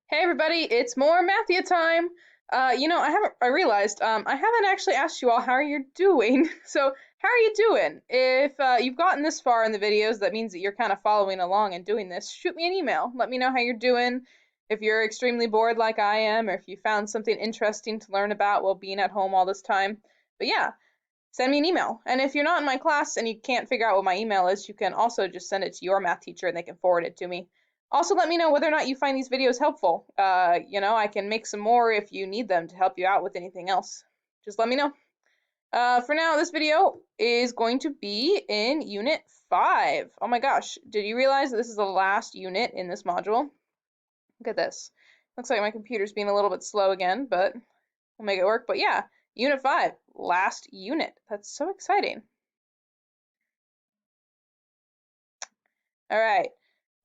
Hey everybody, it's more Mathia time. I realized I haven't actually asked you all how you're doing. So, how are you doing? If you've gotten this far in the videos, that means that you're kind of following along and doing this. Shoot me an email. Let me know how you're doing. If you're extremely bored like I am, or if you found something interesting to learn about while being at home all this time. But yeah, send me an email. And if you're not in my class and you can't figure out what my email is, you can also just send it to your math teacher and they can forward it to me. Also, let me know whether or not you find these videos helpful. I can make some more if you need them to help you out with anything else. Just let me know. For now, this video is going to be in Unit 5. Oh my gosh, did you realize that this is the last unit in this module? Look at this. Looks like my computer's being a little bit slow again, but we'll make it work. But yeah, Unit 5, last unit. That's so exciting. All right.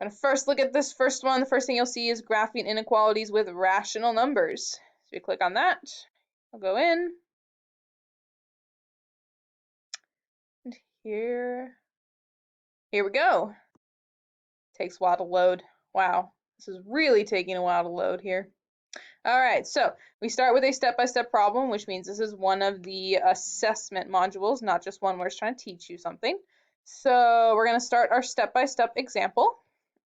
I'm going to first look at this first one. The first thing you'll see is graphing inequalities with rational numbers. So we click on that. I'll go in. And here we go. Takes a while to load. Wow, this is really taking a while to load here. All right, so we start with a step-by-step problem, which means this is one of the assessment modules, not just one where it's trying to teach you something. So we're going to start our step-by-step example.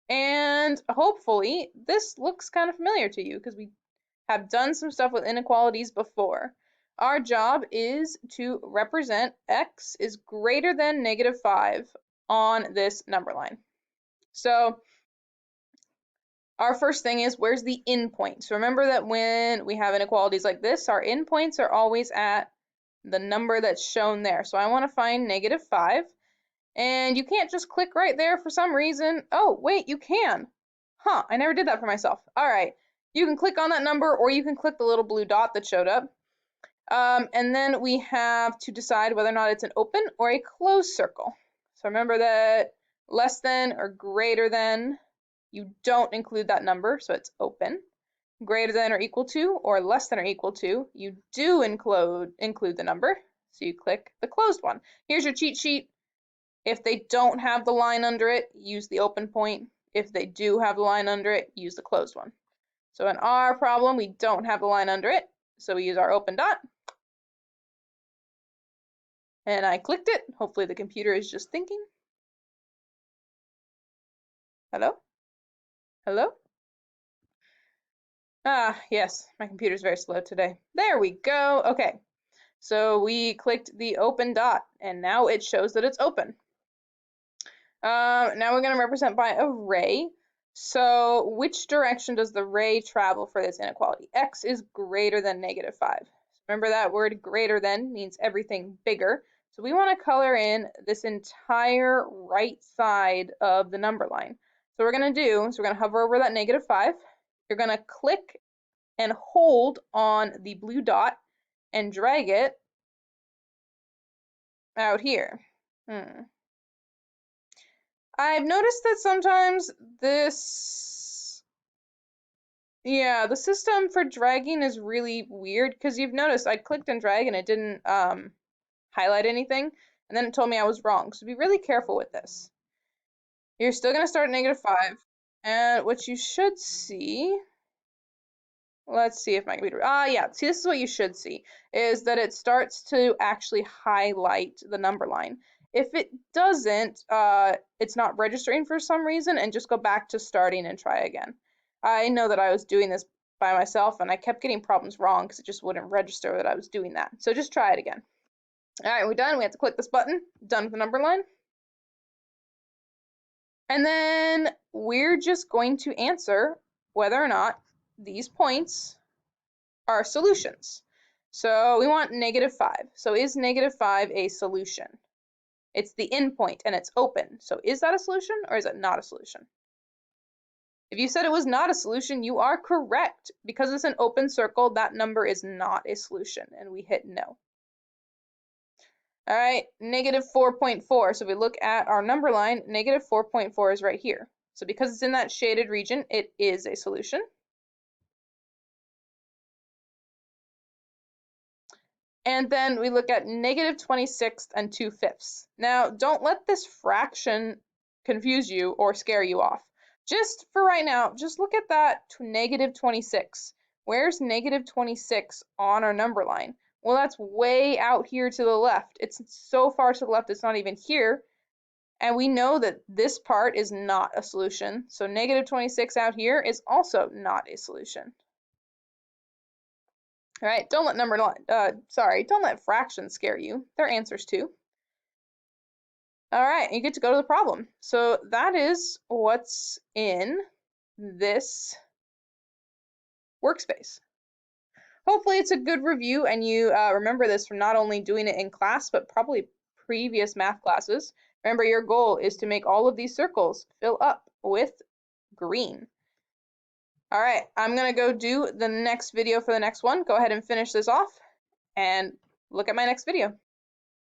And hopefully this looks kind of familiar to you because we have done some stuff with inequalities before. Our job is to represent x is greater than -5 on this number line. So our first thing is, where's the endpoint? So remember that when we have inequalities like this, our endpoints are always at the number that's shown there. So I want to find -5. And you can't just click right there for some reason. Oh, wait, you can. Huh, I never did that for myself. All right, you can click on that number or you can click the little blue dot that showed up. And then we have to decide whether or not it's an open or a closed circle. So remember that less than or greater than, you don't include that number, so it's open. Greater than or equal to or less than or equal to, you do include the number, so you click the closed one. Here's your cheat sheet. If they don't have the line under it, use the open point. If they do have the line under it, use the closed one. So in our problem, we don't have the line under it, so we use our open dot. And I clicked it. Hopefully the computer is just thinking. Hello? Hello? Ah, yes, my computer's very slow today. There we go. Okay, so we clicked the open dot, and now it shows that it's open. Now we're going to represent by a ray. So which direction does the ray travel for this inequality? X is greater than -5. Remember that word greater than means everything bigger. So we want to color in this entire right side of the number line. So what we're going to do is we're going to hover over that -5. You're going to click and hold on the blue dot and drag it out here. I've noticed that sometimes the system for dragging is really weird because you've noticed I clicked and drag and it didn't highlight anything, and then it told me I was wrong. So be really careful with this. You're still going to start at -5, and what you should see, let's see if my computer, yeah, see, this is what you should see, is that it starts to actually highlight the number line. If it doesn't, it's not registering for some reason, and just go back to starting and try again. I know that I was doing this by myself, and I kept getting problems wrong because it just wouldn't register that I was doing that. So just try it again. All right, we're done. We have to click this button. Done with the number line. And then we're just going to answer whether or not these points are solutions. So we want -5. So is -5 a solution? It's the endpoint and it's open. So is that a solution or is it not a solution? If you said it was not a solution, you are correct. Because it's an open circle, that number is not a solution, and we hit no. All right, -4.4. So if we look at our number line, -4.4 is right here. So because it's in that shaded region, it is a solution. And then we look at -26 and 2/5. Now, don't let this fraction confuse you or scare you off. Just for right now, just look at that negative 26. Where's negative 26 on our number line? Well, that's way out here to the left. It's so far to the left, it's not even here. And we know that this part is not a solution. So negative 26 out here is also not a solution. All right, don't let fractions scare you. They're answers too. All right, you get to go to the problem. So that is what's in this workspace. Hopefully it's a good review and you remember this from not only doing it in class, but probably previous math classes. Remember, your goal is to make all of these circles fill up with green. All right, I'm gonna go do the next video for the next one. Go ahead and finish this off and look at my next video.